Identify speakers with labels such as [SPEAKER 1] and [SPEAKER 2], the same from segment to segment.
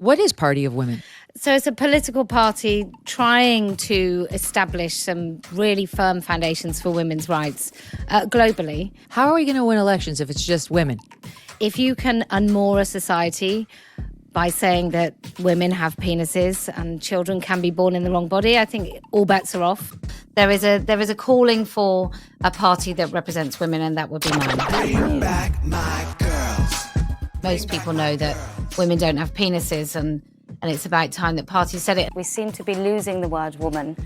[SPEAKER 1] What is Party of Women?
[SPEAKER 2] So it's a political party trying to establish some really firm foundations for women's rights globally.
[SPEAKER 1] How are we going to win elections if it's just women?
[SPEAKER 2] If you can unmoor a society by saying that women have penises and children can be born in the wrong body, I think all bets are off. There is a calling for a party that represents women, and that would be mine.
[SPEAKER 3] Bring back my girls.
[SPEAKER 2] Most people know that women don't have penises, and it's about time that parties said it. We seem to be losing the word woman,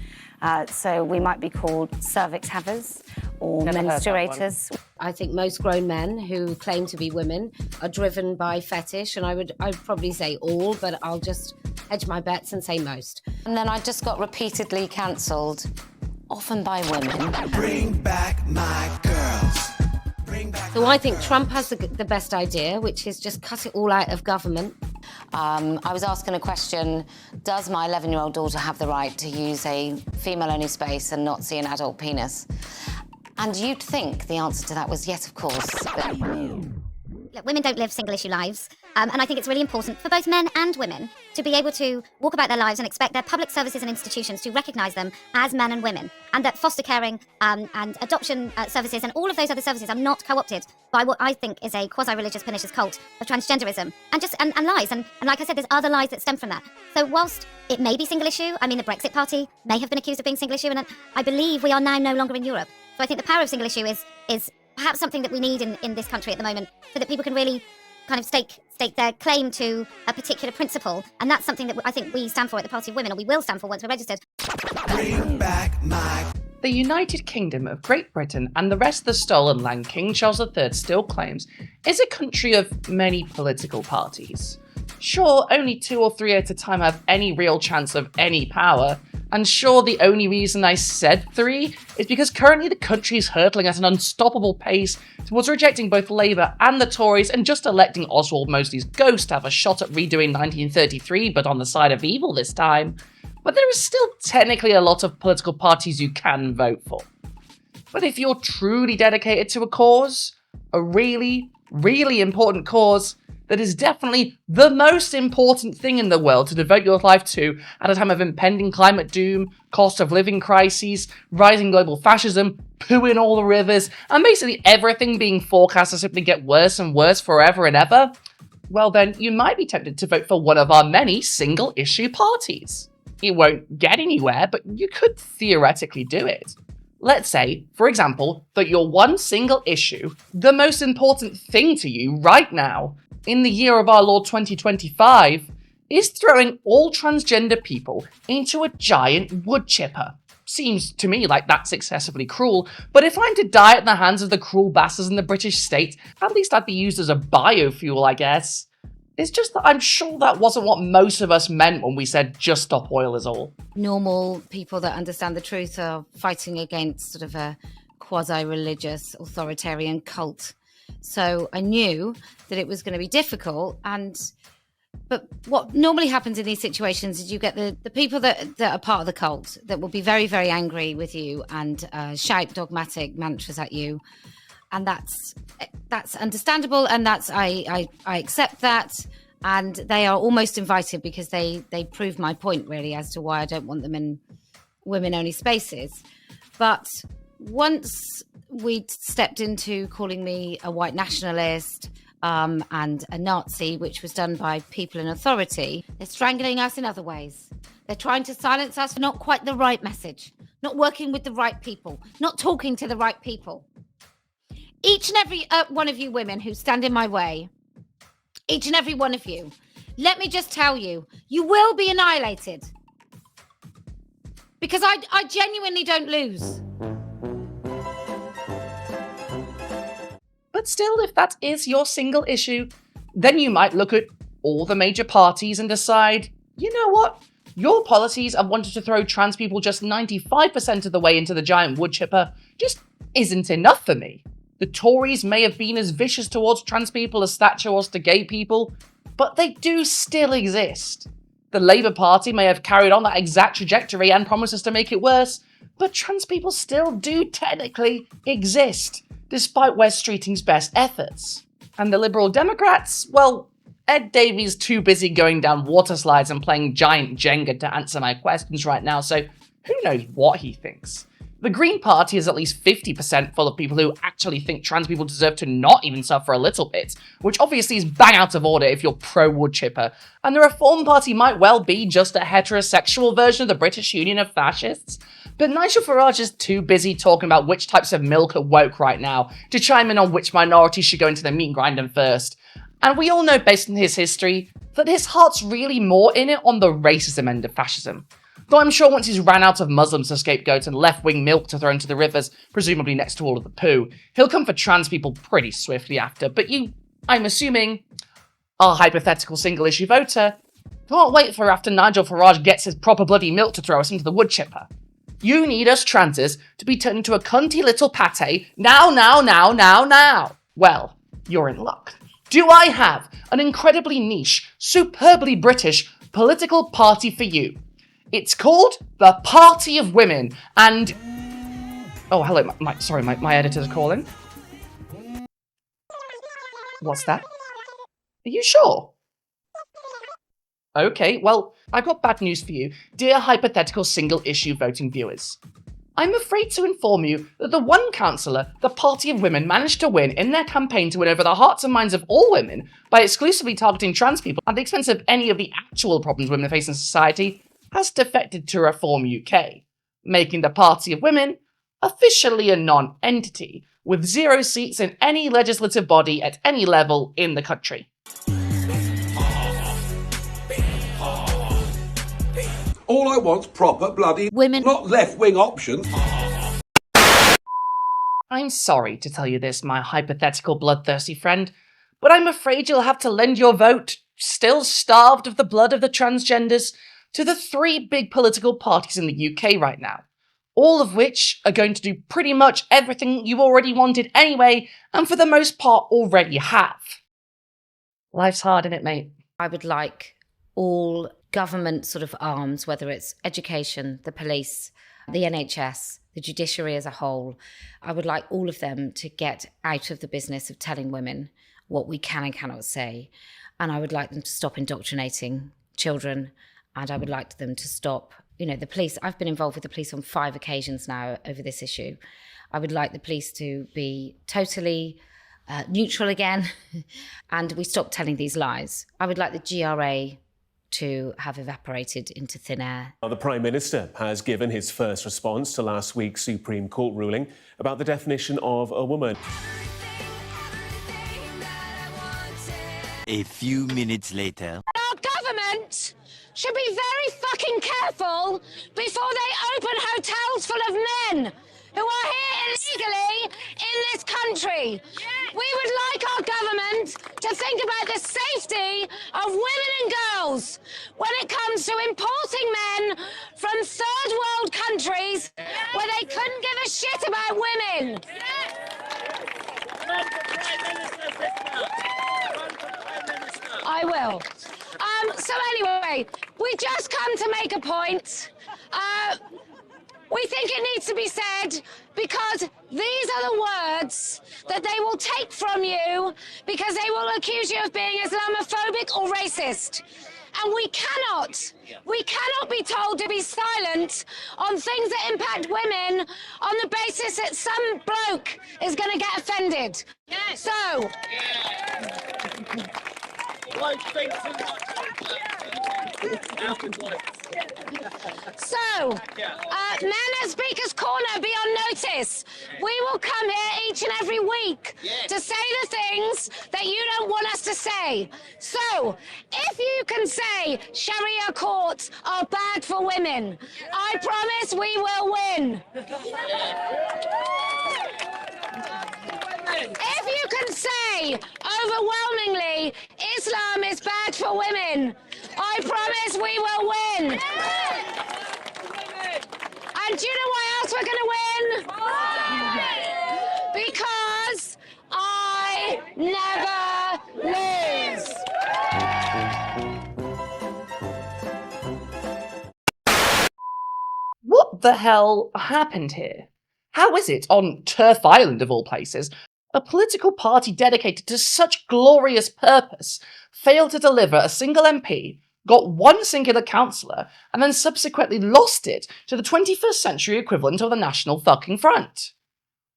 [SPEAKER 2] so we might be called cervix havers or menstruators. I think most grown men who claim to be women are driven by fetish, and I'd probably say all, but I'll just hedge my bets and say most. And then I just got repeatedly cancelled, often by women.
[SPEAKER 3] Bring back my girls.
[SPEAKER 2] So I think Trump has the best idea, which is just cut it all out of government. I was asking a question, does my 11-year-old daughter have the right to use a female-only space and not see an adult penis? And you'd think the answer to that was yes, of course. But...
[SPEAKER 4] Look, women don't live single-issue lives, and I think it's really important for both men and women to be able to walk about their lives and expect their public services and institutions to recognise them as men and women, and that foster caring and adoption services and all of those other services are not co-opted by what I think is a quasi-religious pernicious cult of transgenderism and lies. And like I said, there's other lies that stem from that. So whilst it may be single-issue, I mean, the Brexit Party may have been accused of being single-issue, and I believe we are now no longer in Europe. So I think the power of single-issue is perhaps something that we need in this country at the moment, so that people can really kind of stake their claim to a particular principle. And that's something that I think we stand for at the Party of Women, or we will stand for once we're registered.
[SPEAKER 3] Bring back my...
[SPEAKER 5] The United Kingdom of Great Britain and the rest of the stolen land King Charles III still claims is a country of many political parties. Sure, only 2 or 3 at a time have any real chance of any power, and sure, the only reason I said 3 is because currently the country is hurtling at an unstoppable pace towards rejecting both Labour and the Tories and just electing Oswald Mosley's ghost to have a shot at redoing 1933, but on the side of evil this time. But there is still technically a lot of political parties you can vote for. But if you're truly dedicated to a cause, a really, really important cause, that is definitely the most important thing in the world to devote your life to at a time of impending climate doom, cost of living crises, rising global fascism, poo in all the rivers, and basically everything being forecast to simply get worse and worse forever and ever, well then you might be tempted to vote for one of our many single-issue parties. It won't get anywhere, but you could theoretically do it. Let's say, for example, that your one single issue, the most important thing to you right now, in the year of our Lord 2025, is throwing all transgender people into a giant wood chipper. Seems to me like that's excessively cruel, but if I'm to die at the hands of the cruel bastards in the British state, at least I'd be used as a biofuel, I guess. It's just that I'm sure that wasn't what most of us meant when we said just stop oil is all.
[SPEAKER 2] Normal people that understand the truth are fighting against sort of a quasi-religious authoritarian cult. So I knew that it was going to be difficult, but what normally happens in these situations is you get the people that are part of the cult that will be very, very angry with you and shout dogmatic mantras at you. And that's understandable, and I accept that, and they are almost invited because they prove my point really as to why I don't want them in women-only spaces. But once we'd stepped into calling me a white nationalist and a Nazi, which was done by people in authority, they're strangling us in other ways. They're trying to silence us for not quite the right message, not working with the right people, not talking to the right people. Each and every one of you women who stand in my way, each and every one of you, let me just tell you, you will be annihilated. Because I genuinely don't lose.
[SPEAKER 5] But still, if that is your single issue, then you might look at all the major parties and decide, you know what? Your policies of wanting to throw trans people just 95% of the way into the giant wood chipper just isn't enough for me. The Tories may have been as vicious towards trans people as Thatcher was to gay people, but they do still exist. The Labour Party may have carried on that exact trajectory and promises to make it worse, but trans people still do technically exist, despite Wes Streeting's best efforts. And the Liberal Democrats, well, Ed Davies too busy going down water slides and playing giant Jenga to answer my questions right now, so who knows what he thinks. The Green Party is at least 50% full of people who actually think trans people deserve to not even suffer a little bit, which obviously is bang out of order if you're pro-wood chipper, and the Reform Party might well be just a heterosexual version of the British Union of Fascists. But Nigel Farage is too busy talking about which types of milk are woke right now to chime in on which minorities should go into the meat grinder first. And we all know, based on his history, that his heart's really more in it on the racism end of fascism. Though I'm sure once he's ran out of Muslims to scapegoat and left-wing milk to throw into the rivers, presumably next to all of the poo, he'll come for trans people pretty swiftly after. But you, I'm assuming, our hypothetical single-issue voter, can't wait for after Nigel Farage gets his proper bloody milk to throw us into the wood chipper. You need us transes to be turned into a cunty little pate now. Well, you're in luck. Do I have an incredibly niche, superbly British political party for you? It's called the Party of Women, and... Oh, hello, my editor's calling. What's that? Are you sure? Okay, well, I've got bad news for you, dear hypothetical single-issue voting viewers. I'm afraid to inform you that the one councillor the Party of Women managed to win in their campaign to win over the hearts and minds of all women by exclusively targeting trans people at the expense of any of the actual problems women face in society has defected to Reform UK, making the Party of Women officially a non-entity, with 0 seats in any legislative body at any level in the country.
[SPEAKER 6] All I want's proper bloody
[SPEAKER 1] Women.
[SPEAKER 6] not left-wing options.
[SPEAKER 5] I'm sorry to tell you this, my hypothetical bloodthirsty friend, but I'm afraid you'll have to lend your vote, still starved of the blood of the transgenders, to the 3 big political parties in the UK right now, all of which are going to do pretty much everything you already wanted anyway, and for the most part already have. Life's hard, isn't it, mate?
[SPEAKER 2] I would like all government sort of arms, whether it's education, the police, the NHS, the judiciary as a whole, I would like all of them to get out of the business of telling women what we can and cannot say. And I would like them to stop indoctrinating children. And I would like them to stop, the police. I've been involved with the police on 5 occasions now over this issue. I would like the police to be totally neutral again, and we stop telling these lies. I would like the GRA to have evaporated into thin air.
[SPEAKER 7] The Prime Minister has given his first response to last week's Supreme Court ruling about the definition of a woman.
[SPEAKER 3] A few minutes later.
[SPEAKER 8] Our government should be very fucking careful before they open hotels full of men who are here illegally in this country. We would like our government to think about the safety of women and girls when it comes to importing men from third world countries where they couldn't give a shit about women. I will. So anyway, we just come to make a point. We think it needs to be said because these are the words that they will take from you because they will accuse you of being Islamophobic or racist. And we cannot be told to be silent on things that impact women on the basis that some bloke is going to get offended. Yes. So... So, men at Speaker's Corner, be on notice. We will come here each and every week to say the things that you don't want us to say. So, if you can say Sharia courts are bad for women, I promise we will win. If you can say overwhelmingly Islam is bad for women, I promise we will win. And do you know why else we're going to win? Because I never lose.
[SPEAKER 5] What the hell happened here? How is it, on Turf Island of all places, a political party dedicated to such glorious purpose failed to deliver a single MP, got one singular councillor, and then subsequently lost it to the 21st century equivalent of the National fucking Front?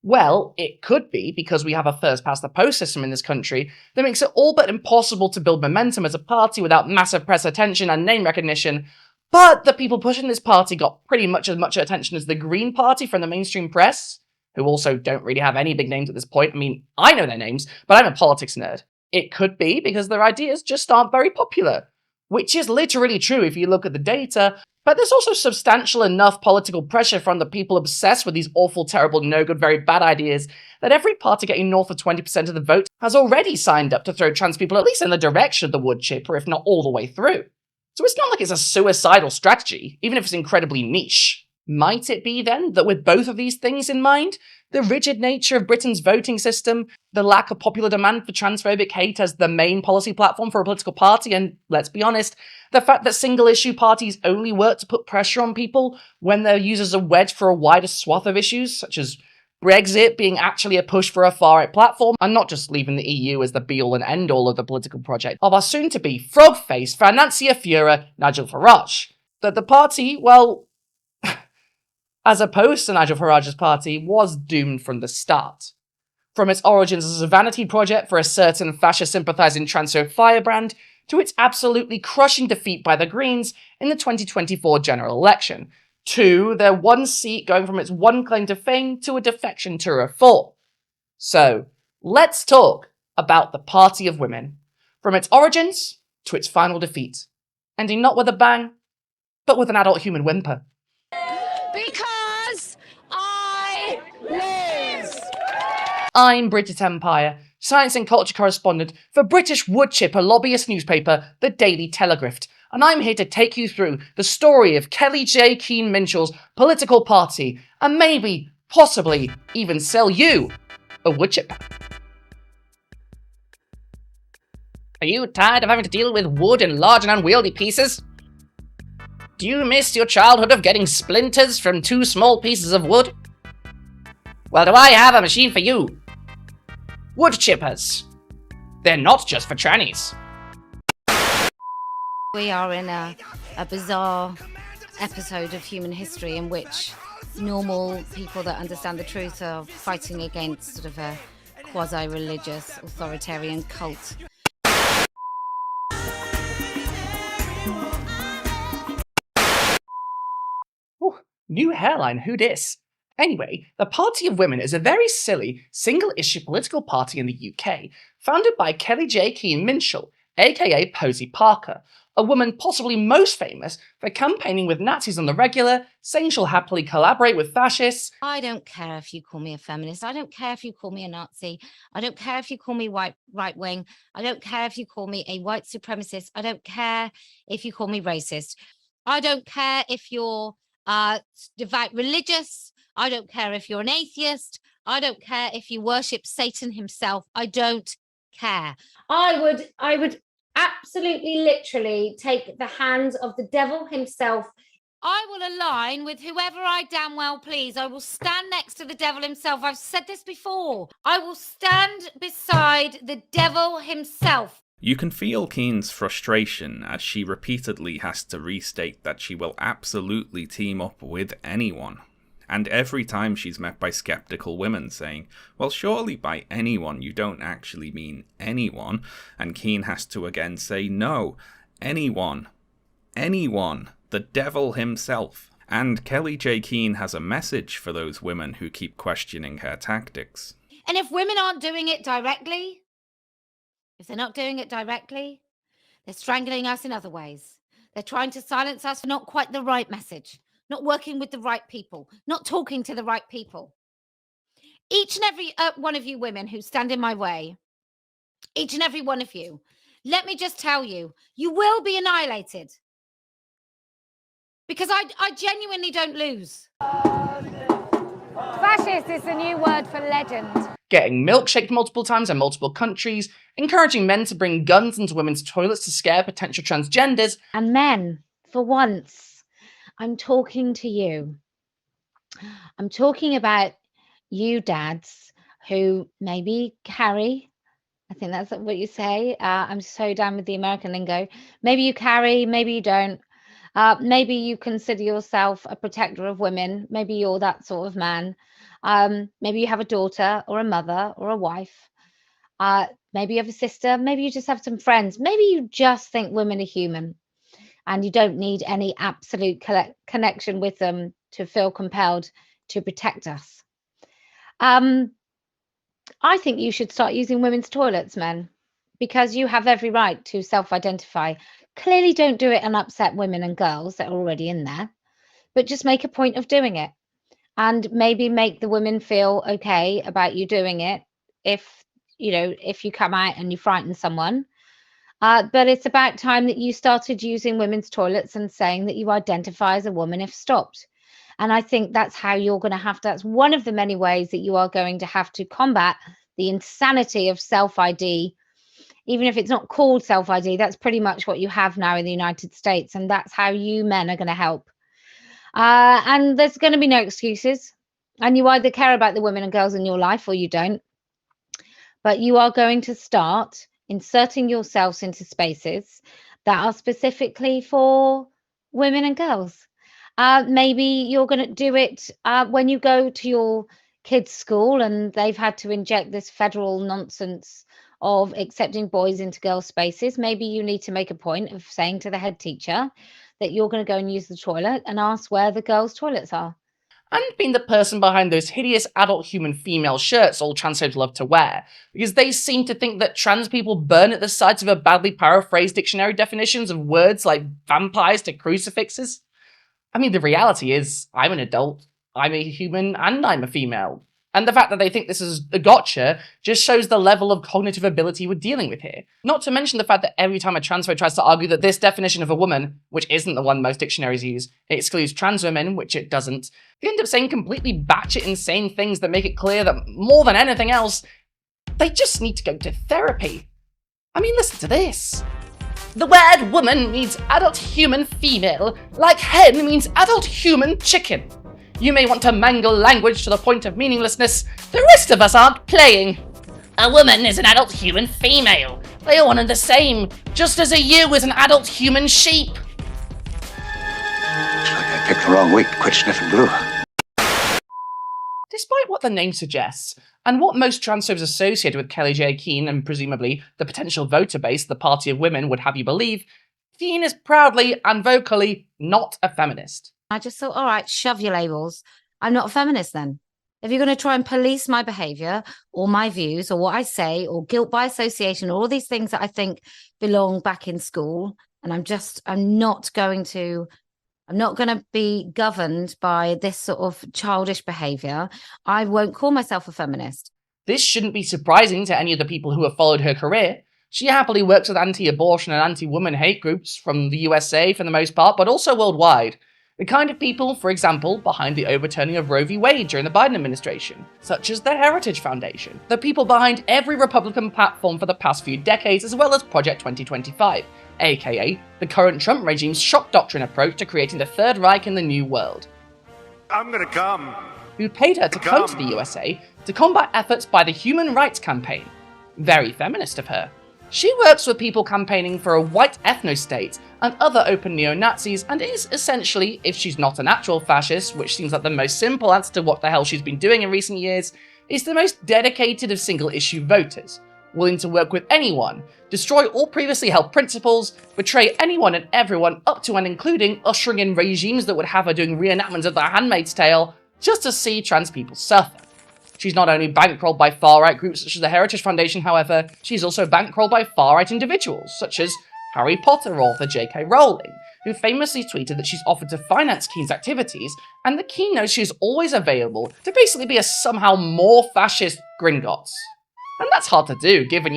[SPEAKER 5] Well, it could be because we have a first-past-the-post system in this country that makes it all but impossible to build momentum as a party without massive press attention and name recognition, but the people pushing this party got pretty much as much attention as the Green Party from the mainstream press, who also don't really have any big names at this point. I mean, I know their names, but I'm a politics nerd. It could be because their ideas just aren't very popular, which is literally true if you look at the data, but there's also substantial enough political pressure from the people obsessed with these awful, terrible, no good, very bad ideas that every party getting north of 20% of the vote has already signed up to throw trans people at least in the direction of the wood chipper, if not all the way through. So it's not like it's a suicidal strategy, even if it's incredibly niche. Might it be, then, that with both of these things in mind, the rigid nature of Britain's voting system, the lack of popular demand for transphobic hate as the main policy platform for a political party, and, let's be honest, the fact that single-issue parties only work to put pressure on people when they're used as a wedge for a wider swath of issues, such as Brexit being actually a push for a far-right platform, and not just leaving the EU as the be-all and end-all of the political project of our soon-to-be frog-faced financier Führer Nigel Farage. That the party, well, as opposed to Nigel Farage's party, was doomed from the start. From its origins as a vanity project for a certain fascist-sympathising transphobe firebrand, to its absolutely crushing defeat by the Greens in the 2024 general election, to their one seat going from its one claim to fame to a defection to reform. So, let's talk about the Party of Women, from its origins to its final defeat, ending not with a bang, but with an adult human whimper.
[SPEAKER 8] Because I lose.
[SPEAKER 5] I'm Bridget Empire, science and culture correspondent for British woodchipper lobbyist newspaper The Daily Telegraph, and I'm here to take you through the story of Kelly J. Keen-Minshull's political party, and maybe, possibly, even sell you a woodchipper. Are you tired of having to deal with wood in large and unwieldy pieces? Do you miss your childhood of getting splinters from 2 small pieces of wood? Well, do I have a machine for you? Wood chippers. They're not just for trannies.
[SPEAKER 2] We are in a bizarre episode of human history in which normal people that understand the truth are fighting against sort of a quasi-religious authoritarian cult.
[SPEAKER 5] Ooh, new hairline, who dis? Anyway, the Party of Women is a very silly, single-issue political party in the UK, founded by Kelly J. Keen-Minshull, aka Posy Parker, a woman possibly most famous for campaigning with Nazis on the regular, saying she'll happily collaborate with fascists.
[SPEAKER 2] I don't care if you call me a feminist. I don't care if you call me a Nazi. I don't care if you call me right-wing. I don't care if you call me a white supremacist. I don't care if you call me racist. I don't care if you're devout religious. I don't care if you're an atheist. I don't care if you worship Satan himself. I don't care.
[SPEAKER 9] I would absolutely literally take the hands of the devil himself.
[SPEAKER 2] I will align with whoever I damn well please. I will stand next to the devil himself. I've said this before. I will stand beside the devil himself.
[SPEAKER 10] You can feel Keen's frustration as she repeatedly has to restate that she will absolutely team up with anyone. And every time she's met by skeptical women saying, well, surely by anyone you don't actually mean anyone, and Keen has to again say, no, anyone, the devil himself. And Kelly J. Keen has a message for those women who keep questioning her tactics.
[SPEAKER 2] And if women aren't doing it directly, if they're not doing it directly, they're strangling us in other ways. They're trying to silence us for not quite the right message. Not working with the right people, not talking to the right people. Each and every one of you women who stand in my way, each and every one of you, let me just tell you, you will be annihilated. Because I genuinely don't lose.
[SPEAKER 9] Fascist is the new word for legend.
[SPEAKER 5] Getting milkshaked multiple times in multiple countries, encouraging men to bring guns into women's toilets to scare potential transgenders.
[SPEAKER 9] And men, for once, I'm talking to you. I'm talking about you dads who maybe carry, I think that's what you say. I'm so down with the American lingo. Maybe you carry, maybe you don't. Maybe you consider yourself a protector of women. Maybe you're that sort of man. Maybe you have a daughter or a mother or a wife. Maybe you have a sister. Maybe you just have some friends. Maybe you just think women are human and you don't need any absolute connection with them to feel compelled to protect us. I think you should start using women's toilets, men, because you have every right to self-identify. Clearly don't do it and upset women and girls that are already in there, but just make a point of doing it and maybe make the women feel okay about you doing it if you come out and you frighten someone. But it's about time that you started using women's toilets and saying that you identify as a woman if stopped. And I think that's how you're going to have to, that's one of the many ways that you are going to have to combat the insanity of self-ID. Even if it's not called self-ID, that's pretty much what you have now in the United States. And that's how you men are going to help. And there's going to be no excuses. And you either care about the women and girls in your life or you don't. But you are going to start inserting yourselves into spaces that are specifically for women and girls. Maybe you're going to do it when you go to your kids' school and they've had to inject this federal nonsense of accepting boys into girls' spaces. Maybe you need to make a point of saying to the head teacher that you're going to go and use the toilet and ask where the girls' toilets are.
[SPEAKER 5] And being the person behind those hideous adult human female shirts all transphobes love to wear, because they seem to think that trans people burn at the sight of a badly paraphrased dictionary definitions of words like vampires to crucifixes. I mean, the reality is, I'm an adult, I'm a human, and I'm a female. And the fact that they think this is a gotcha just shows the level of cognitive ability we're dealing with here. Not to mention the fact that every time a transphobe tries to argue that this definition of a woman, which isn't the one most dictionaries use, it excludes trans women, which it doesn't, they end up saying completely batshit insane things that make it clear that, more than anything else, they just need to go to therapy. I mean, listen to this. The word woman means adult human female, like hen means adult human chicken. You may want to mangle language to the point of meaninglessness, the rest of us aren't playing. A woman is an adult human female. They are one and the same, just as a ewe is an adult human sheep.
[SPEAKER 11] Looks like I picked the wrong week to quit sniffing glue.
[SPEAKER 5] Despite what the name suggests, and what most transphobes associated with Kelly J. Keen and presumably the potential voter base the Party of Women would have you believe, Keen is proudly and vocally not a feminist.
[SPEAKER 2] I just thought, all right, shove your labels. I'm not a feminist then. If you're going to try and police my behaviour or my views or what I say or guilt by association, all these things that I think belong back in school, and I'm not going to be governed by this sort of childish behaviour, I won't call myself a feminist.
[SPEAKER 5] This shouldn't be surprising to any of the people who have followed her career. She happily works with anti-abortion and anti-woman hate groups from the USA for the most part, but also worldwide. The kind of people, for example, behind the overturning of Roe v. Wade during the Biden administration, such as the Heritage Foundation, the people behind every Republican platform for the past few decades, as well as Project 2025, aka the current Trump regime's shock doctrine approach to creating the Third Reich in the New World.
[SPEAKER 11] I'm gonna come.
[SPEAKER 5] Who paid her to come to the USA to combat efforts by the Human Rights Campaign. Very feminist of her. She works with people campaigning for a white ethno-state and other open neo-Nazis and is essentially, if she's not an actual fascist, which seems like the most simple answer to what the hell she's been doing in recent years, is the most dedicated of single-issue voters, willing to work with anyone, destroy all previously held principles, betray anyone and everyone up to and including ushering in regimes that would have her doing reenactments of The Handmaid's Tale, just to see trans people suffer. She's not only bankrolled by far-right groups such as the Heritage Foundation, however, she's also bankrolled by far-right individuals, such as Harry Potter author J.K. Rowling, who famously tweeted that she's offered to finance Keen's activities, and that Keen knows she's always available to basically be a somehow more fascist Gringotts. And that's hard to do, given,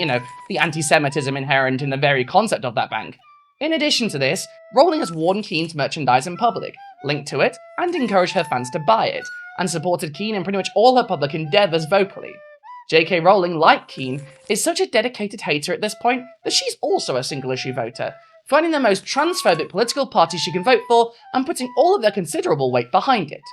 [SPEAKER 5] the anti-Semitism inherent in the very concept of that bank. In addition to this, Rowling has worn Keen's merchandise in public, linked to it, and encouraged her fans to buy it, and supported Keen in pretty much all her public endeavours vocally. J.K. Rowling, like Keen, is such a dedicated hater at this point that she's also a single-issue voter, finding the most transphobic political party she can vote for and putting all of their considerable weight behind it.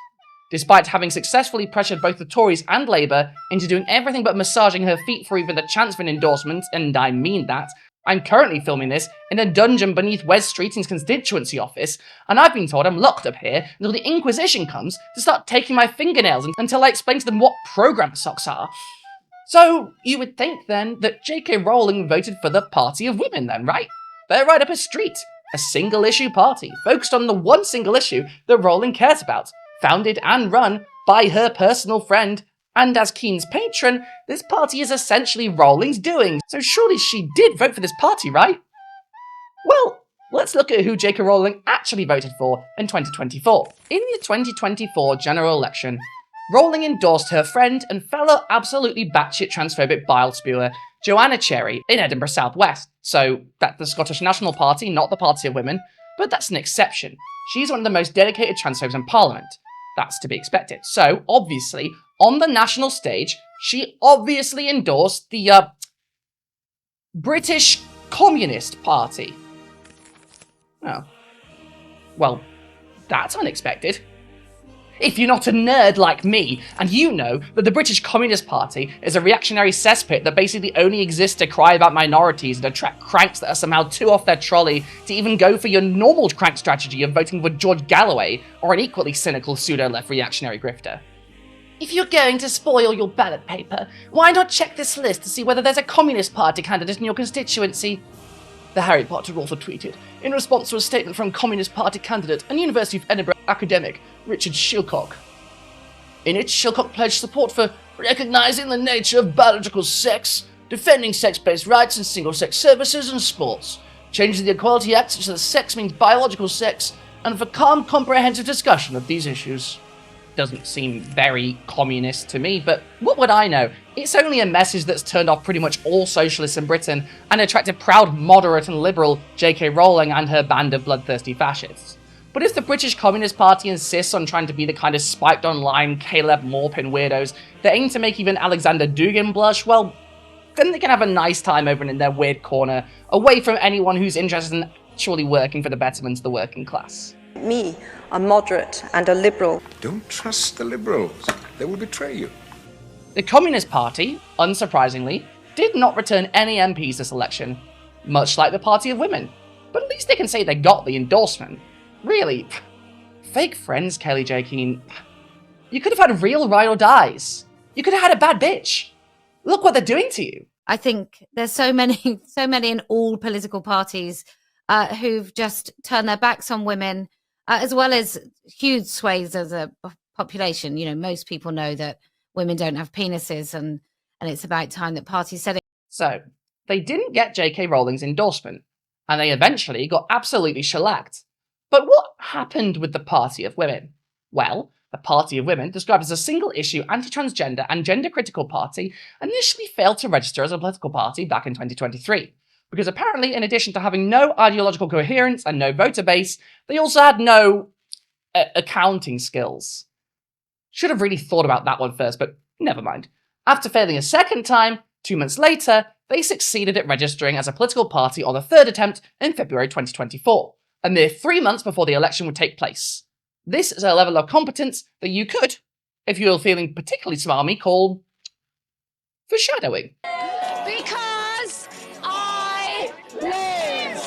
[SPEAKER 5] despite having successfully pressured both the Tories and Labour into doing everything but massaging her feet for even the chance of an endorsement, and I mean that. I'm currently filming this in a dungeon beneath Wes Streeting's constituency office, and I've been told I'm locked up here until the Inquisition comes to start taking my fingernails until I explain to them what programme socks are. So, you would think then that J.K. Rowling voted for the Party of Women then, right? They're right up her street. A single-issue party, focused on the one single issue that Rowling cares about, founded and run by her personal friend. And as Keen's patron, this party is essentially Rowling's doing, so surely she did vote for this party, right? Well, let's look at who J.K. Rowling actually voted for in 2024. In the 2024 general election, Rowling endorsed her friend and fellow absolutely batshit transphobic bile spewer, Joanna Cherry, in Edinburgh South West. So that's the Scottish National Party, not the Party of Women, but that's an exception. She's one of the most dedicated transphobes in Parliament. That's to be expected. So, obviously, on the national stage, she obviously endorsed the, British Communist Party. Oh. Well, that's unexpected. If you're not a nerd like me, and you know that the British Communist Party is a reactionary cesspit that basically only exists to cry about minorities and attract cranks that are somehow too off their trolley to even go for your normal crank strategy of voting for George Galloway or an equally cynical pseudo-left reactionary grifter. If you're going to spoil your ballot paper, why not check this list to see whether there's a Communist Party candidate in your constituency? The Harry Potter author tweeted, in response to a statement from Communist Party candidate and University of Edinburgh academic Richard Shilcock. In it, Shilcock pledged support for recognising the nature of biological sex, defending sex-based rights and single-sex services and sports, changing the Equality Act so that sex means biological sex, and for calm, comprehensive discussion of these issues. Doesn't seem very communist to me, but what would I know? It's only a message that's turned off pretty much all socialists in Britain and attracted proud, moderate and liberal J.K. Rowling and her band of bloodthirsty fascists. But if the British Communist Party insists on trying to be the kind of spiked online Caleb Maupin weirdos that aim to make even Alexander Dugin blush, well, then they can have a nice time over in their weird corner, away from anyone who's interested in actually working for the betterment of the working class.
[SPEAKER 12] Me, a moderate and a liberal.
[SPEAKER 13] Don't trust the liberals. They will betray you.
[SPEAKER 5] The Communist Party, unsurprisingly, did not return any MPs this election, much like the Party of Women. But at least they can say they got the endorsement. Really, fake friends, Kelly J. Keen. You could have had real ride or dies. You could have had a bad bitch. Look what they're doing to you.
[SPEAKER 2] I think there's so many in all political parties who've just turned their backs on women, as well as huge swathes of the population. You know, most people know that women don't have penises, and it's about time that parties said it.
[SPEAKER 5] So, they didn't get J.K. Rowling's endorsement, and they eventually got absolutely shellacked. But what happened with the Party of Women? Well, the Party of Women, described as a single-issue anti-transgender and gender-critical party, initially failed to register as a political party back in 2023. Because apparently, in addition to having no ideological coherence and no voter base, they also had no accounting skills. Should have really thought about that one first, but never mind. After failing a second time, 2 months later, they succeeded at registering as a political party on the third attempt in February 2024, a mere 3 months before the election would take place. This is a level of competence that you could, if you were feeling particularly smarmy, call foreshadowing.
[SPEAKER 8] Because I lose.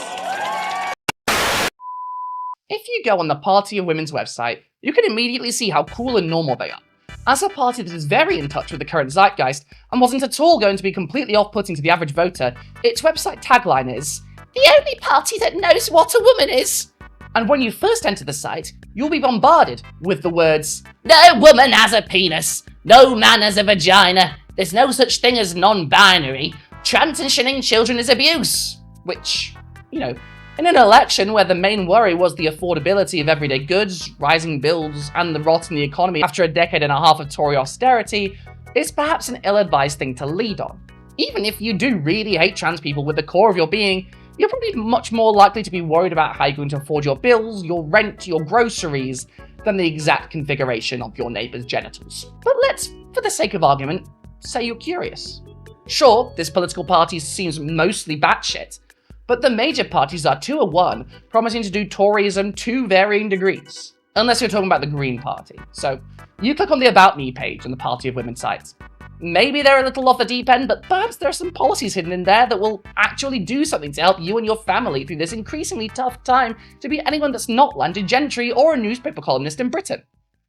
[SPEAKER 5] If you go on the Party of Women's website, you can immediately see how cool and normal they are. As a party that is very in touch with the current zeitgeist and wasn't at all going to be completely off-putting to the average voter, its website tagline is, "The only party that knows what a woman is." And when you first enter the site, you'll be bombarded with the words, "No woman has a penis, no man has a vagina, there's no such thing as non-binary, transitioning children is abuse." Which, you know, in an election where the main worry was the affordability of everyday goods, rising bills, and the rot in the economy after a decade and a half of Tory austerity, is perhaps an ill-advised thing to lead on. Even if you do really hate trans people with the core of your being, you're probably much more likely to be worried about how you're going to afford your bills, your rent, your groceries, than the exact configuration of your neighbour's genitals. But let's, for the sake of argument, say you're curious. Sure, this political party seems mostly batshit, but the major parties are 2-1, promising to do Toryism to varying degrees. unless you're talking about the Green Party. So, you click on the About Me page on the Party of Women site. Maybe they're a little off the deep end, but perhaps there are some policies hidden in there that will actually do something to help you and your family through this increasingly tough time to be anyone that's not landed gentry or a newspaper columnist in Britain.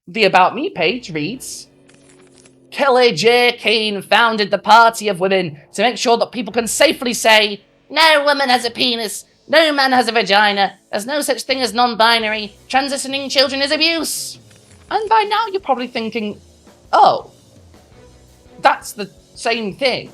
[SPEAKER 5] The About Me page reads, Kelly J. Keen founded the Party of Women to make sure that people can safely say, no woman has a penis, no man has a vagina, there's no such thing as non-binary, transitioning children is abuse. And by now you're probably thinking, oh, that's the same thing.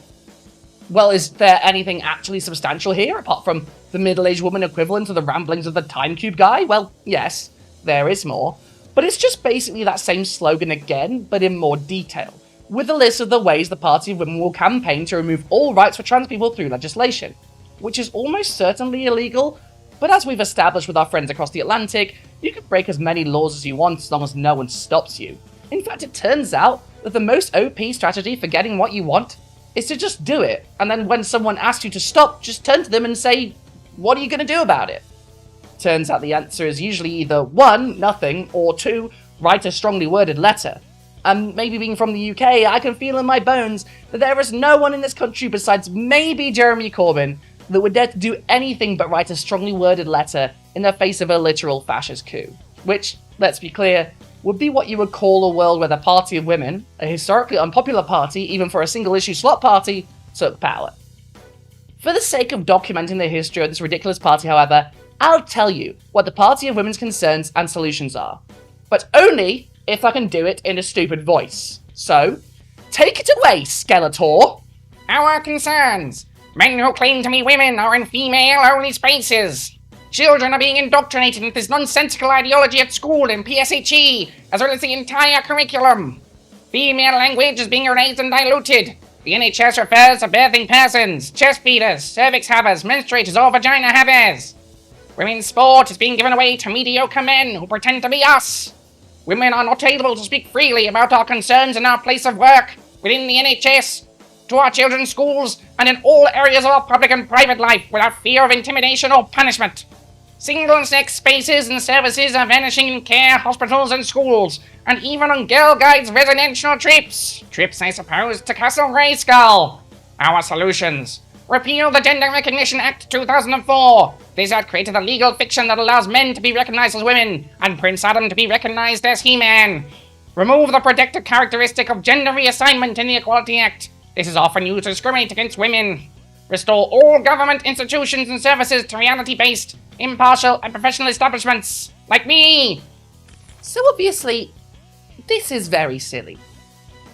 [SPEAKER 5] Well, is there anything actually substantial here, apart from the middle-aged woman equivalent of the ramblings of the Time Cube guy? Well, yes, there is more. But it's just basically that same slogan again, but in more detail, with a list of the ways the Party of Women will campaign to remove all rights for trans people through legislation, which is almost certainly illegal, but as we've established with our friends across the Atlantic, you can break as many laws as you want as long as no one stops you. In fact, it turns out that the most OP strategy for getting what you want is to just do it, and then when someone asks you to stop, just turn to them and say, what are you going to do about it? Turns out the answer is usually either 1, nothing, or 2, write a strongly worded letter. And maybe being from the UK, I can feel in my bones that there is no one in this country besides maybe Jeremy Corbyn that would dare to do anything but write a strongly worded letter in the face of a literal fascist coup. Which, let's be clear, would be what you would call a world where the Party of Women, a historically unpopular party even for a single-issue slot party, took power. For the sake of documenting the history of this ridiculous party, however, I'll tell you what the Party of Women's concerns and solutions are. But only if I can do it in a stupid voice. So, take it away, Skeletor!
[SPEAKER 14] Our concerns. Men who claim to be women are in female-only spaces. Children are being indoctrinated into this nonsensical ideology at school and PSHE, as well as the entire curriculum. Female language is being erased and diluted. The NHS refers to birthing persons, chest feeders, cervix havers, menstruators, or vagina havers. Women's sport is being given away to mediocre men who pretend to be us. Women are not able to speak freely about our concerns in our place of work, within the NHS, to our children's schools, and in all areas of our public and private life without fear of intimidation or punishment. Single-sex spaces and services are vanishing in care, hospitals and schools, and even on Girl Guide's residential trips. Trips, I suppose, to Castle Grayskull. Our solutions. Repeal the Gender Recognition Act 2004. This act created a legal fiction that allows men to be recognized as women, and Prince Adam to be recognized as He-Man. Remove the protected characteristic of gender reassignment in the Equality Act. This is often used to discriminate against women. Restore all government institutions and services to reality-based, impartial, and professional establishments, like me.
[SPEAKER 5] So obviously, this is very silly.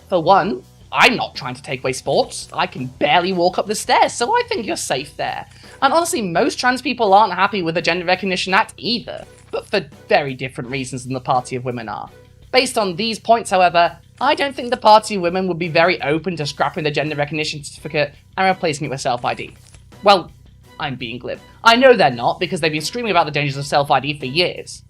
[SPEAKER 5] For one, I'm not trying to take away sports. I can barely walk up the stairs, so I think you're safe there. And honestly, most trans people aren't happy with the Gender Recognition Act either, but for very different reasons than the Party of Women are. Based on these points, however, I don't think the Party of Women would be very open to scrapping the Gender Recognition Certificate and replacing it with self-ID. Well, I'm being glib. I know they're not, because they've been screaming about the dangers of self-ID for years.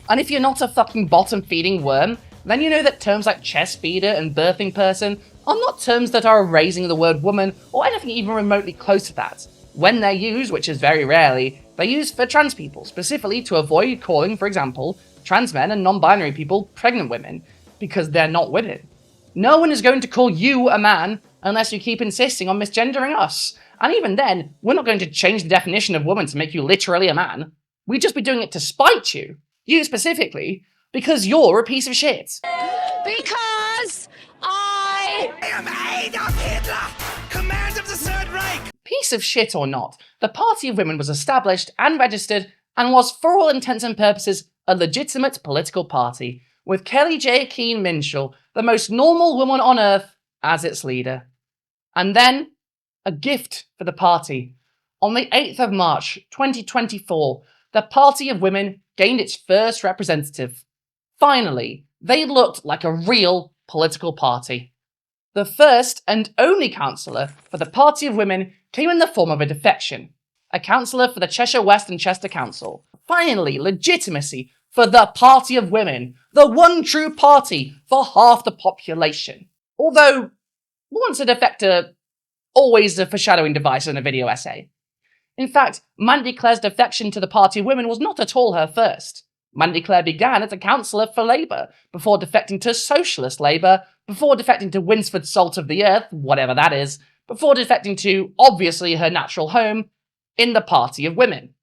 [SPEAKER 5] And if you're not a fucking bottom-feeding worm, then you know that terms like chest feeder and birthing person are not terms that are erasing the word woman or anything even remotely close to that. When they're used, which is very rarely, they're used for trans people, specifically to avoid calling, for example, trans men and non-binary people pregnant women, because they're not women. No one is going to call you a man unless you keep insisting on misgendering us. And even then, we're not going to change the definition of woman to make you literally a man. We'd just be doing it to spite you. You specifically, because you're a piece of shit.
[SPEAKER 8] Because I
[SPEAKER 14] am Adolf Hitler, Command of the Third Reich.
[SPEAKER 5] Piece of shit or not, the Party of Women was established and registered and was, for all intents and purposes, a legitimate political party, with Kelly J. Keen-Minshull, the most normal woman on earth, as its leader. And then, a gift for the party. On the 8th of March, 2024, the Party of Women gained its first representative. Finally, they looked like a real political party. The first and only councillor for the Party of Women came in the form of a defection, a councillor for the Cheshire West and Chester Council. Finally, legitimacy for the Party of Women, the one true party for half the population. Although, once a defector, always a foreshadowing device in a video essay. In fact, Mandy Clare's defection to the Party of Women was not at all her first. Mandy Clare began as a councillor for Labour, before defecting to Socialist Labour, before defecting to Winsford Salt of the Earth, whatever that is, before defecting to, obviously, her natural home, in the Party of Women.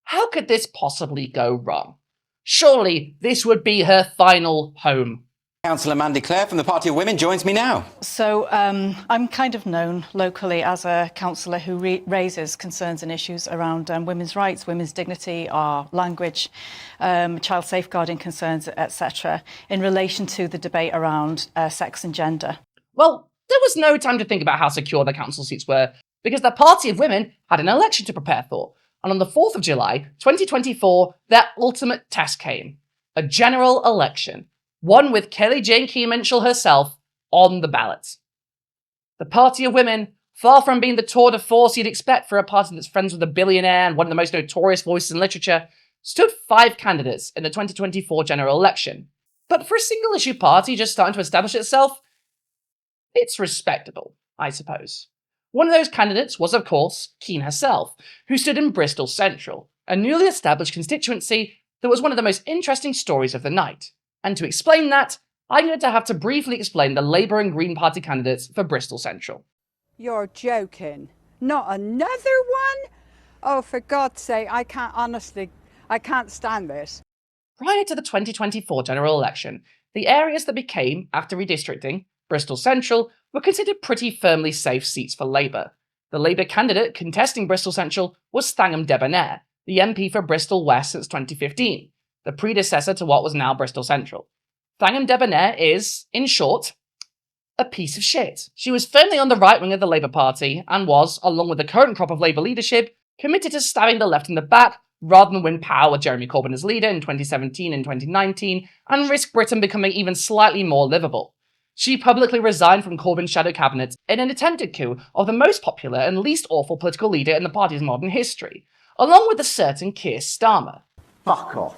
[SPEAKER 5] How could this possibly go wrong? Surely this would be her final home.
[SPEAKER 15] Councillor Mandy Clare from the Party of Women joins me now.
[SPEAKER 16] So I'm kind of known locally as a councillor who raises concerns and issues around women's rights, women's dignity, our language, child safeguarding concerns, etc., in relation to the debate around sex and gender.
[SPEAKER 5] Well, there was no time to think about how secure the council seats were, because the Party of Women had an election to prepare for, and on the 4th of July, 2024, their ultimate test came. A general election. One with Kelly Jane Keen-Minshull herself on the ballot. The Party of Women, far from being the tour de force you'd expect for a party that's friends with a billionaire and one of the most notorious voices in literature, stood 5 candidates in the 2024 general election. But for a single-issue party just starting to establish itself, it's respectable, I suppose. One of those candidates was, of course, Keen herself, who stood in Bristol Central, a newly established constituency that was one of the most interesting stories of the night. And to explain that, I'm going to have to briefly explain the Labour and Green Party candidates for Bristol Central.
[SPEAKER 17] You're joking. Not another one? Oh, for God's sake, I can't stand this.
[SPEAKER 5] Prior to the 2024 general election, the areas that became, after redistricting, Bristol Central were considered pretty firmly safe seats for Labour. The Labour candidate contesting Bristol Central was Thangham Debonair, the MP for Bristol West since 2015. The predecessor to what was now Bristol Central. Thangham Debonair is, in short, a piece of shit. She was firmly on the right wing of the Labour Party and was, along with the current crop of Labour leadership, committed to stabbing the left in the back rather than win power with Jeremy Corbyn as leader in 2017 and 2019 and risk Britain becoming even slightly more livable. She publicly resigned from Corbyn's shadow cabinet in an attempted coup of the most popular and least awful political leader in the party's modern history, along with a certain Keir Starmer.
[SPEAKER 18] Fuck off.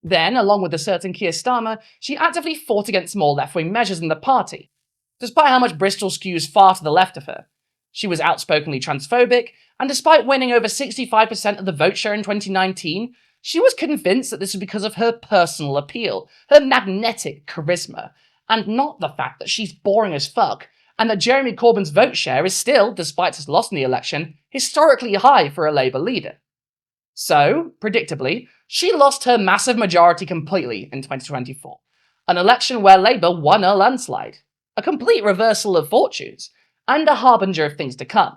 [SPEAKER 5] Then, along with a certain Keir Starmer, she actively fought against more left-wing measures in the party, despite how much Bristol skews far to the left of her. She was outspokenly transphobic, and despite winning over 65% of the vote share in 2019, she was convinced that this was because of her personal appeal, her magnetic charisma, and not the fact that she's boring as fuck, and that Jeremy Corbyn's vote share is still, despite his loss in the election, historically high for a Labour leader. So, predictably, she lost her massive majority completely in 2024, an election where Labour won a landslide, a complete reversal of fortunes, and a harbinger of things to come.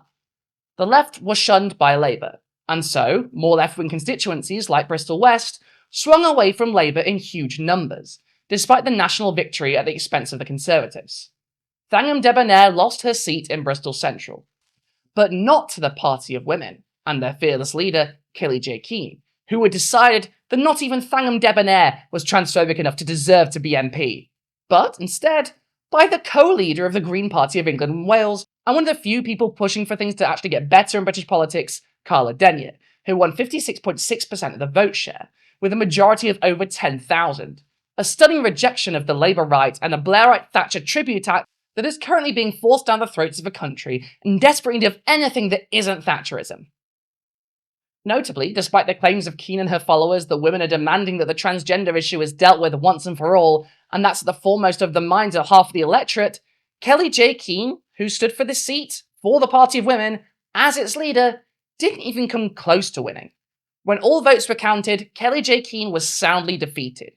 [SPEAKER 5] The left was shunned by Labour, and so more left-wing constituencies like Bristol West swung away from Labour in huge numbers, despite the national victory at the expense of the Conservatives. Thangham Debonair lost her seat in Bristol Central, but not to the Party of Women and their fearless leader, Kelly J. Keen, who had decided that not even Thangham Debonair was transphobic enough to deserve to be MP, but instead by the co-leader of the Green Party of England and Wales, and one of the few people pushing for things to actually get better in British politics, Carla Denyer, who won 56.6% of the vote share, with a majority of over 10,000. A stunning rejection of the Labour right and the Blairite-Thatcher Tribute Act that is currently being forced down the throats of a country in desperate need of anything that isn't Thatcherism. Notably, despite the claims of Keen and her followers that women are demanding that the transgender issue is dealt with once and for all, and that's at the foremost of the minds of half of the electorate, Kelly J. Keen, who stood for this seat, for the Party of Women, as its leader, didn't even come close to winning. When all votes were counted, Kelly J. Keen was soundly defeated,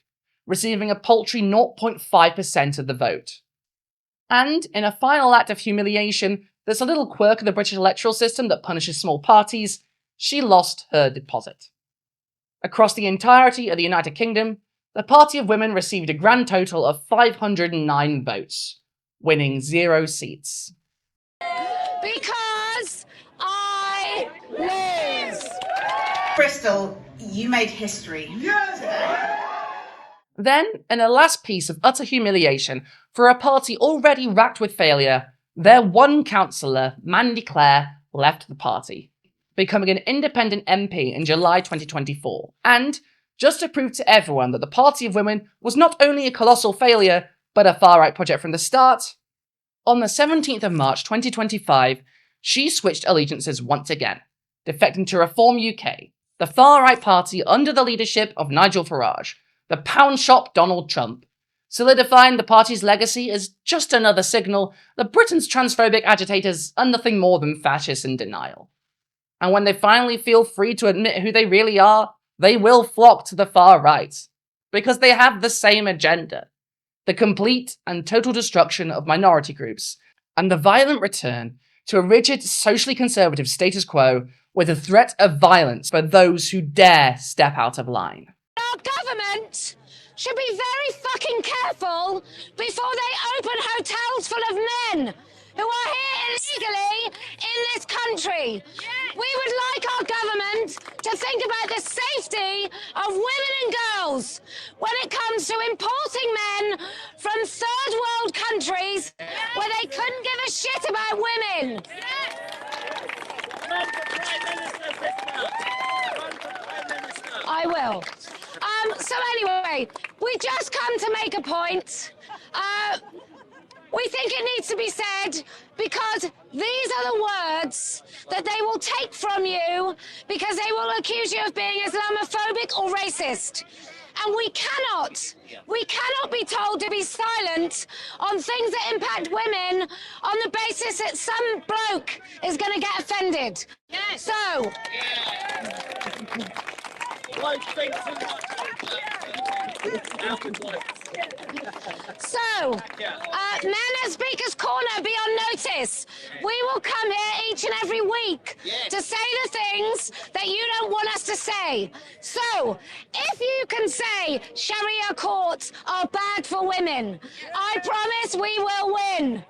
[SPEAKER 5] receiving a paltry 0.5% of the vote. And, in a final act of humiliation that's a little quirk of the British electoral system that punishes small parties, she lost her deposit. Across the entirety of the United Kingdom, the Party of Women received a grand total of 509 votes, winning 0 seats.
[SPEAKER 8] Because I lose.
[SPEAKER 19] Bristol, you made history today.
[SPEAKER 5] Then, in a last piece of utter humiliation for a party already racked with failure, their one councillor, Mandy Clare, left the party, becoming an independent MP in July 2024. And, just to prove to everyone that the Party of Women was not only a colossal failure, but a far-right project from the start, on the 17th of March 2025, she switched allegiances once again, defecting to Reform UK, the far-right party under the leadership of Nigel Farage, the pound shop Donald Trump, solidifying the party's legacy as just another signal that Britain's transphobic agitators are nothing more than fascists in denial. And when they finally feel free to admit who they really are, they will flock to the far right, because they have the same agenda: the complete and total destruction of minority groups, and the violent return to a rigid, socially conservative status quo with a threat of violence for those who dare step out of line.
[SPEAKER 8] Our government should be very fucking careful before they open hotels full of men who are here illegally in this country. We would like our government to think about the safety of women and girls when it comes to importing men from third world countries where they couldn't give a shit about women. I will. So anyway, we just come to make a point. We think it needs to be said because these are the words that they will take from you because they will accuse you of being Islamophobic or racist. And we cannot be told to be silent on things that impact women on the basis that some bloke is going to get offended. Yes. So... men at Speaker's Corner, be on notice. We will come here each and every week to say the things that you don't want us to say. So, if you can say Sharia courts are bad for women, I promise we will win.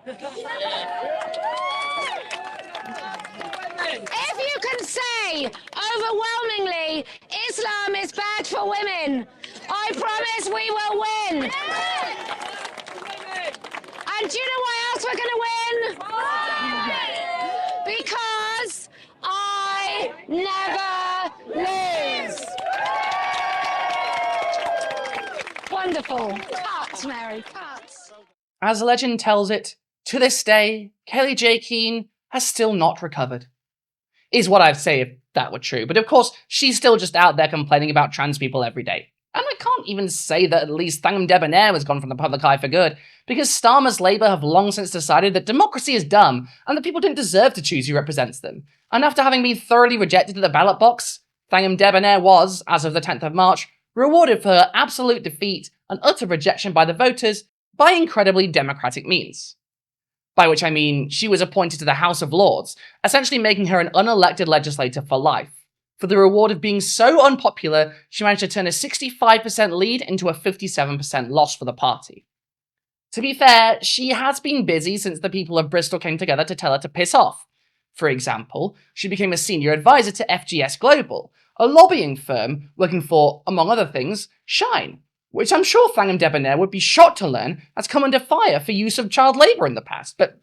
[SPEAKER 8] If you can say overwhelmingly Islam is bad for women, I promise we will win. And do you know why else we're going to win? Because I never lose. Wonderful. Cut, Mary, cut.
[SPEAKER 5] As legend tells it, to this day, Kelly J. Keen has still not recovered. Is what I'd say if that were true, but of course, she's still just out there complaining about trans people every day. And I can't even say that at least Thangam Debonair has gone from the public eye for good, because Starmer's Labour have long since decided that democracy is dumb, and that people didn't deserve to choose who represents them. And after having been thoroughly rejected at the ballot box, Thangam Debonair was, as of the 10th of March, rewarded for her absolute defeat and utter rejection by the voters by incredibly democratic means. By which I mean she was appointed to the House of Lords, essentially making her an unelected legislator for life. For the reward of being so unpopular, she managed to turn a 65% lead into a 57% loss for the party. To be fair, she has been busy since the people of Bristol came together to tell her to piss off. For example, she became a senior advisor to FGS Global, a lobbying firm working for, among other things, Shine, which I'm sure Thangam Debonair would be shocked to learn has come under fire for use of child labour in the past, but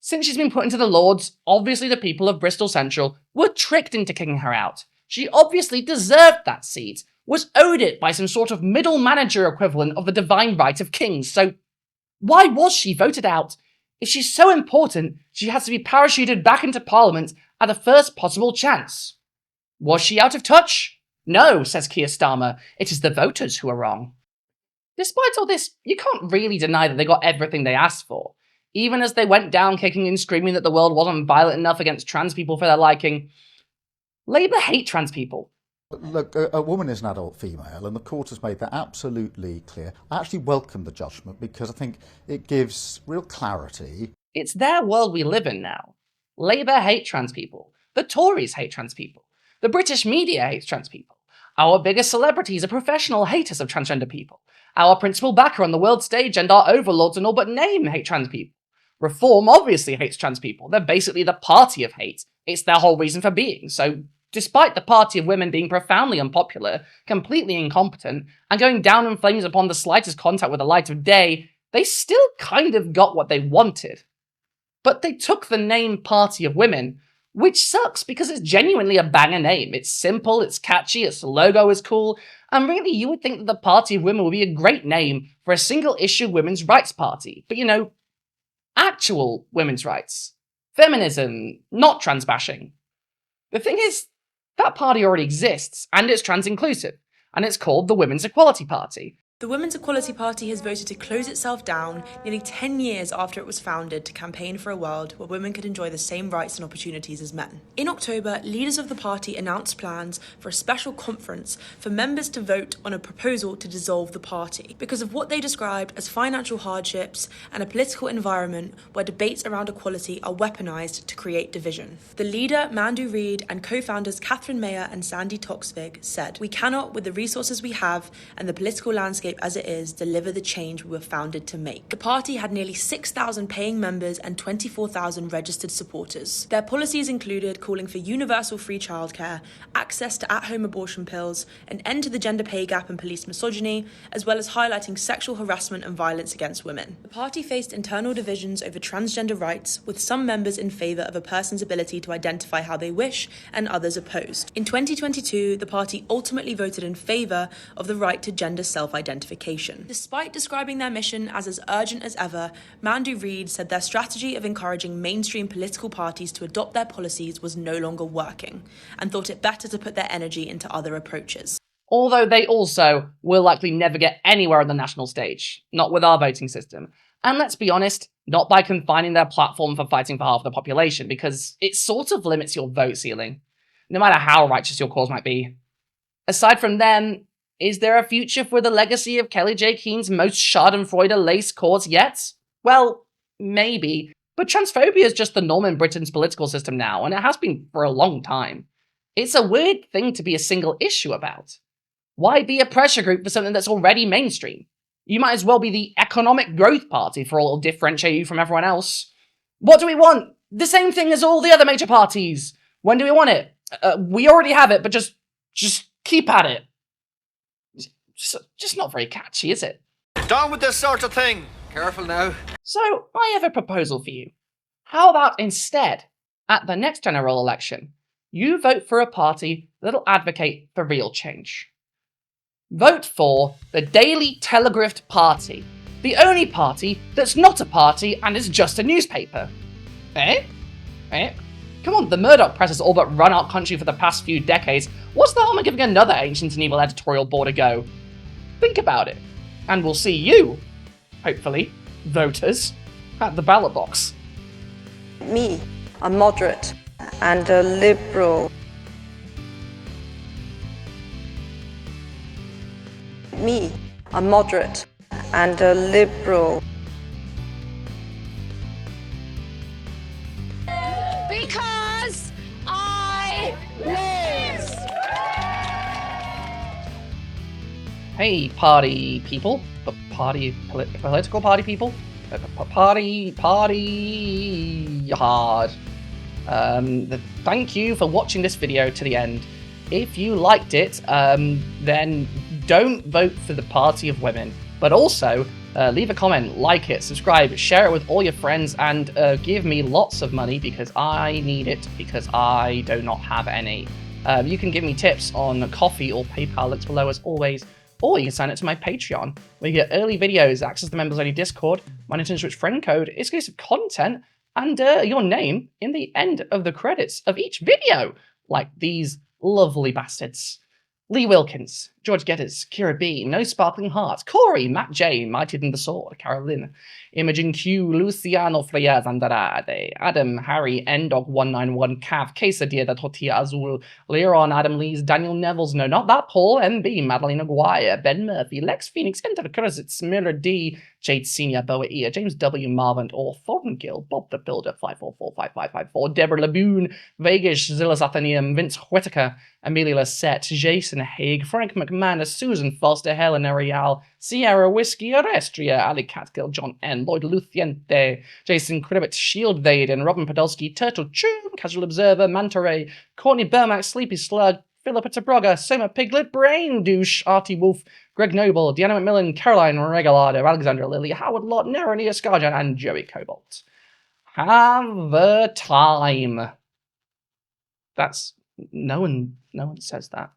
[SPEAKER 5] since she's been put into the Lords, obviously the people of Bristol Central were tricked into kicking her out. She obviously deserved that seat, was owed it by some sort of middle manager equivalent of the divine right of kings, so why was she voted out? If she's so important, she has to be parachuted back into Parliament at the first possible chance. Was she out of touch? No, says Keir Starmer, it is the voters who are wrong. Despite all this, you can't really deny that they got everything they asked for. Even as they went down kicking and screaming that the world wasn't violent enough against trans people for their liking, Labour hate trans people.
[SPEAKER 18] Look, a woman is an adult female, and the court has made that absolutely clear. I actually welcome the judgment because I think it gives real clarity.
[SPEAKER 5] It's their world we live in now. Labour hate trans people. The Tories hate trans people. The British media hates trans people. Our biggest celebrities are professional haters of transgender people. Our principal backer on the world stage and our overlords in all but name hate trans people. Reform obviously hates trans people. They're basically the party of hate. It's their whole reason for being. So, despite the party of women being profoundly unpopular, completely incompetent, and going down in flames upon the slightest contact with the light of day, they still kind of got what they wanted. But they took the name Party of Women, which sucks because it's genuinely a banger name. It's simple, it's catchy, its logo is cool, and really you would think that the Party of Women would be a great name for a single-issue women's rights party. But you know, actual women's rights. Feminism, not trans-bashing. The thing is, That party already exists, and it's trans-inclusive, and it's called the Women's Equality Party.
[SPEAKER 20] The Women's Equality Party has voted to close itself down nearly 10 years after it was founded to campaign for a world where women could enjoy the same rights and opportunities as men. In October, leaders of the party announced plans for a special conference for members to vote on a proposal to dissolve the party because of what they described as financial hardships and a political environment where debates around equality are weaponised to create division. The leader, Mandu Reid, and co-founders Catherine Mayer and Sandy Toksvig said, "We cannot, with the resources we have and the political landscape as it is, deliver the change we were founded to make." The party had nearly 6,000 paying members and 24,000 registered supporters. Their policies included calling for universal free childcare, access to at-home abortion pills, an end to the gender pay gap and police misogyny, as well as highlighting sexual harassment and violence against women. The party faced internal divisions over transgender rights, with some members in favour of a person's ability to identify how they wish and others opposed. In 2022, the party ultimately voted in favour of the right to gender self-identification. Despite describing their mission as urgent as ever, Mandu Reid said their strategy of encouraging mainstream political parties to adopt their policies was no longer working, and thought it better to put their energy into other approaches.
[SPEAKER 5] Although they also will likely never get anywhere on the national stage, not with our voting system. And let's be honest, not by confining their platform for fighting for half of the population, because it sort of limits your vote ceiling, no matter how righteous your cause might be. Aside from them, is there a future for the legacy of Kelly J. Keen's most schadenfreude-laced cause yet? Well, maybe. But transphobia is just the norm in Britain's political system now, and it has been for a long time. It's a weird thing to be a single issue about. Why be a pressure group for something that's already mainstream? You might as well be the economic growth party for all it'll differentiate you from everyone else. What do we want? The same thing as all the other major parties. When do we want it? We already have it, but just keep at it. Just not very catchy, is it?
[SPEAKER 21] Down with this sort of thing. Careful now.
[SPEAKER 5] So, I have a proposal for you. How about instead, at the next general election, you vote for a party that'll advocate for real change? Vote for the Daily Telegraph Party, the only party that's not a party and is just a newspaper. Eh? Come on, the Murdoch press has all but run our country for the past few decades. What's the harm in giving another ancient and evil editorial board a go? Think about it, and we'll see you, hopefully, voters, at the ballot box.
[SPEAKER 12] Me, a moderate and a liberal. Me, a moderate and a liberal.
[SPEAKER 8] Because I lose.
[SPEAKER 5] Hey, party people. Political party people. Party hard. Thank you for watching this video to the end. If you liked it, then don't vote for the Party of Women. But also, leave a comment, like it, subscribe, share it with all your friends, and give me lots of money because I need it, because I do not have any. You can give me tips on Coffee or PayPal, links below as always. Or you can sign up to my Patreon, where you get early videos, access to the members-only Discord, my Nintendo Switch friend code, exclusive content, and your name in the end of the credits of each video, like these lovely bastards. Lee Wilkins, George Geddes, Kira B, No Sparkling Hearts, Corey, Matt J, Mighty than the Sword, Carolyn, Imogen Q, Luciano Frias Andrade, Adam, Harry, Ndog191, Cav, Quesadilla da Tortilla Azul, Leron, Adam Lees, Daniel Neville's, no, not that, Paul, MB, Madeline Aguirre, Ben Murphy, Lex Phoenix, Enter Cruzitz, Miller D, Jade Senior, Boa Ea, James W. Marvin, or Thorngill, Bob the Builder, 5445554, Deborah Laboon, Vegas, Zillas Athenaeum, Vince Whitaker, Amelia Lassette, Jason Haig, Frank McManus, Susan Foster, Helena Real, Sierra Whiskey, Arestria, Ali Catgill, John N, Lloyd Luciente, Jason Cribbett, Shield Vaden, Robin Podolsky, Turtle Tune, Casual Observer, Manta Ray, Courtney Burmack, Sleepy Slug, Philippa Tabrogga, Soma Piglet, Brain Douche, Artie Wolf, Greg Noble, Deanna McMillan, Caroline Regalado, Alexandra Lilly, Howard Lott, Nerania Scarjan, and Joey Cobalt. Have a time. That's no one says that.